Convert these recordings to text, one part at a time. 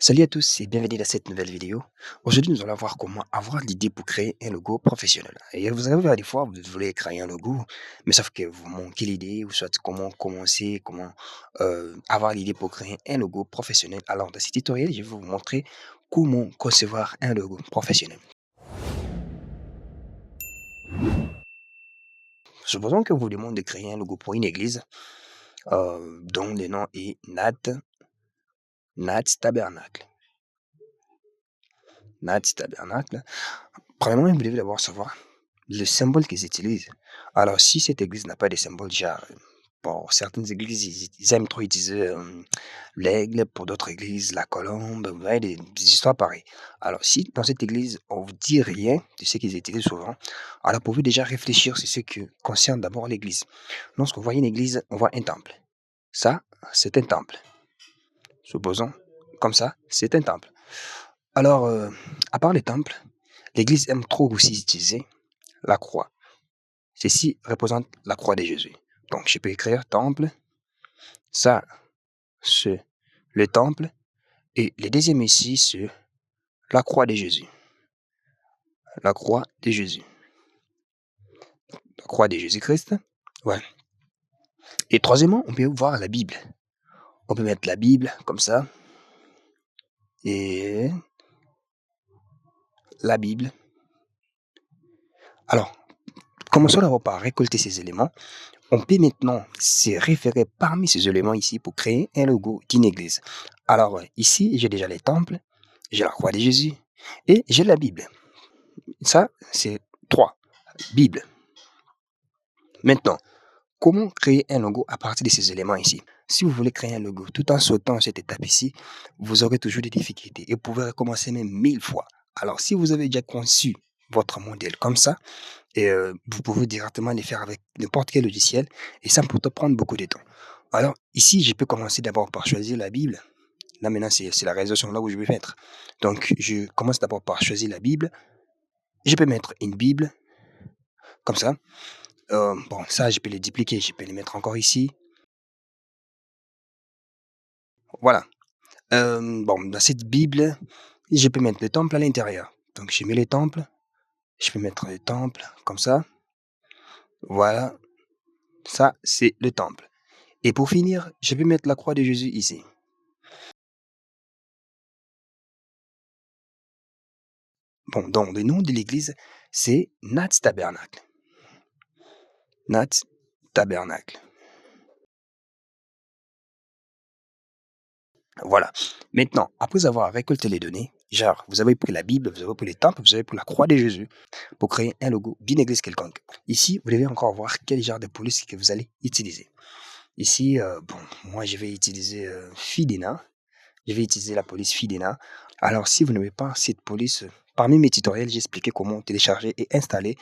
Salut à tous et bienvenue dans cette nouvelle vidéo. Aujourd'hui, nous allons voir comment avoir l'idée pour créer un logo professionnel. Et vous avez des fois, vous voulez créer un logo, mais sauf que vous manquez l'idée, ou soit comment commencer, comment avoir l'idée pour créer un logo professionnel. Alors, dans ce tutoriel, je vais vous montrer comment concevoir un logo professionnel. Supposons que vous demandez de créer un logo pour une église dont le nom est Nat Tabernacle. Nat Tabernacle. Premièrement, vous devez d'abord savoir le symbole qu'ils utilisent. Alors, si cette église n'a pas de symbole, genre, pour certaines églises, ils aiment trop utiliser l'aigle, pour d'autres églises, la colombe, vous voyez, des histoires pareilles. Alors, si dans cette église, on vous dit rien de ce qu'ils utilisent souvent, alors vous pouvez déjà réfléchir sur ce qui concerne d'abord l'église. Lorsqu'on voit une église, on voit un temple. Ça, c'est un temple. Supposons, comme ça, c'est un temple. Alors, à part les temples, l'église aime trop aussi utiliser la croix. Ceci représente la croix de Jésus. Donc, je peux écrire temple, ça, c'est le temple, et le deuxième ici, c'est la croix de Jésus. La croix de Jésus. La croix de Jésus-Christ. Ouais. Et troisièmement, on peut voir la Bible. On peut mettre la Bible comme ça. Et la Bible. Alors, commençons d'abord par récolter ces éléments. On peut maintenant se référer parmi ces éléments ici pour créer un logo d'une église. Alors, ici, j'ai déjà les temples, j'ai la croix de Jésus et j'ai la Bible. Ça, c'est 3. Bible. Maintenant, comment créer un logo à partir de ces éléments ici? Si vous voulez créer un logo tout en sautant cette étape ici, vous aurez toujours des difficultés et vous pouvez recommencer même 1000 fois. Alors, si vous avez déjà conçu votre modèle comme ça, et vous pouvez directement les faire avec n'importe quel logiciel et ça peut te prendre beaucoup de temps. Alors, ici, je peux commencer d'abord par choisir la Bible. Là, maintenant, c'est la réalisation là où je vais mettre. Donc, je commence d'abord par choisir la Bible. Je peux mettre une Bible, comme ça. Bon, ça, je peux les dupliquer, je peux les mettre encore ici. Voilà. Bon, dans cette Bible, je peux mettre le temple à l'intérieur. Donc, je mets les temples. Je peux mettre les temples, comme ça. Voilà. Ça, c'est le temple. Et pour finir, je vais mettre la croix de Jésus ici. Bon, donc le nom de l'église, c'est Nat Tabernacle. Nat Tabernacle. Voilà. Maintenant, après avoir récolté les données, genre, vous avez pris la Bible, vous avez pris les temples, vous avez pris la croix de Jésus pour créer un logo d'une église quelconque. Ici, vous devez encore voir quel genre de police que vous allez utiliser. Ici, bon, moi, je vais utiliser Fidena. Je vais utiliser la police Fidena. Alors, si vous n'avez pas cette police, parmi mes tutoriels, j'ai expliqué comment télécharger et installer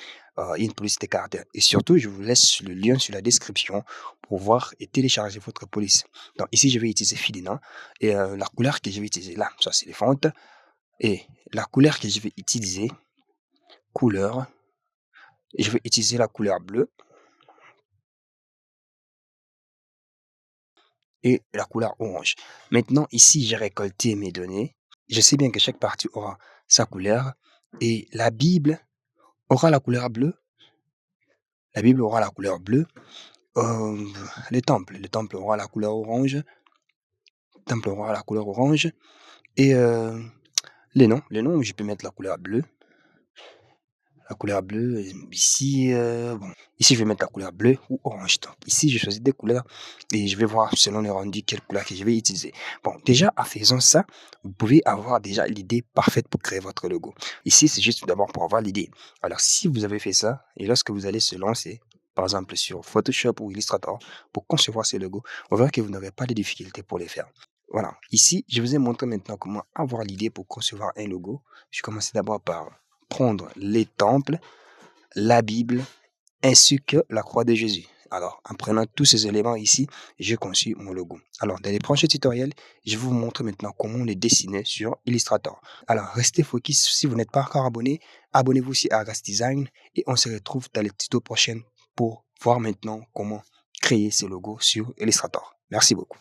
une police de caractère. Et surtout, je vous laisse le lien sur la description pour voir et télécharger votre police. Donc, ici, je vais utiliser Fidena. Et la couleur que je vais utiliser là, ça, c'est les fontes. Et la couleur que je vais utiliser, couleur, je vais utiliser la couleur bleue et la couleur orange. Maintenant, ici, j'ai récolté mes données. Je sais bien que chaque partie aura sa couleur et la Bible aura la couleur bleue. La Bible aura la couleur bleue. Euh, le temple aura la couleur orange. Le temple aura la couleur orange. Et les noms, je peux mettre la couleur bleue. La couleur bleue, ici, bon, ici je vais mettre la couleur bleue ou orange. Donc, ici, je choisis des couleurs et je vais voir selon le rendu quelle couleur que je vais utiliser. Bon, déjà, en faisant ça, vous pouvez avoir déjà l'idée parfaite pour créer votre logo. Ici, c'est juste d'abord pour avoir l'idée. Alors, si vous avez fait ça et lorsque vous allez se lancer, par exemple sur Photoshop ou Illustrator, pour concevoir ces logos, on verra que vous n'aurez pas de difficultés pour les faire. Voilà, ici, je vous ai montré maintenant comment avoir l'idée pour concevoir un logo. Je commence d'abord par prendre les temples, la Bible, ainsi que la croix de Jésus. Alors, en prenant tous ces éléments ici, j'ai conçu mon logo. Alors, dans les prochains tutoriels, je vais vous montrer maintenant comment les dessiner sur Illustrator. Alors, restez focus. Si vous n'êtes pas encore abonné, abonnez-vous aussi à Ras Design et on se retrouve dans les tutos prochains pour voir maintenant comment créer ces logos sur Illustrator. Merci beaucoup.